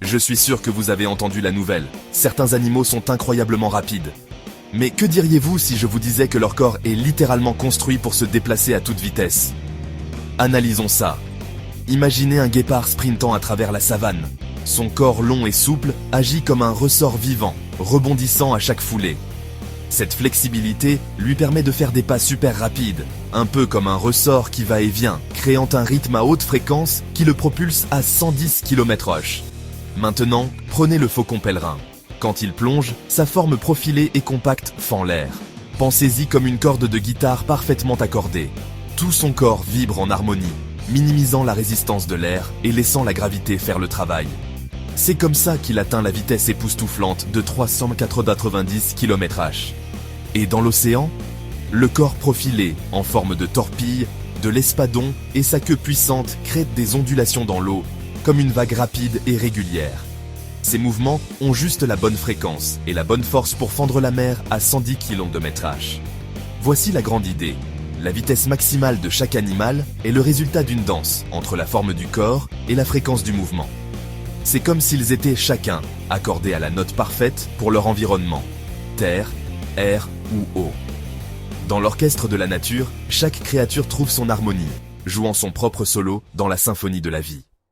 Je suis sûr que vous avez entendu la nouvelle. Certains animaux sont incroyablement rapides. Mais que diriez-vous si je vous disais que leur corps est littéralement construit pour se déplacer à toute vitesse? Analysons ça. Imaginez un guépard sprintant à travers la savane. Son corps long et souple agit comme un ressort vivant, rebondissant à chaque foulée. Cette flexibilité lui permet de faire des pas super rapides, un peu comme un ressort qui va et vient, créant un rythme à haute fréquence qui le propulse à 110 km/h. Maintenant, prenez le faucon pèlerin. Quand il plonge, sa forme profilée et compacte fend l'air. Pensez-y comme une corde de guitare parfaitement accordée. Tout son corps vibre en harmonie, minimisant la résistance de l'air et laissant la gravité faire le travail. C'est comme ça qu'il atteint la vitesse époustouflante de 390 km/h. Et dans l'océan, le corps profilé, en forme de torpille, de l'espadon et sa queue puissante créent des ondulations dans l'eau, comme une vague rapide et régulière. Ces mouvements ont juste la bonne fréquence et la bonne force pour fendre la mer à 110 km/h. Voici la grande idée. La vitesse maximale de chaque animal est le résultat d'une danse entre la forme du corps et la fréquence du mouvement. C'est comme s'ils étaient chacun accordés à la note parfaite pour leur environnement, terre, air ou eau. Dans l'orchestre de la nature, chaque créature trouve son harmonie, jouant son propre solo dans la symphonie de la vie.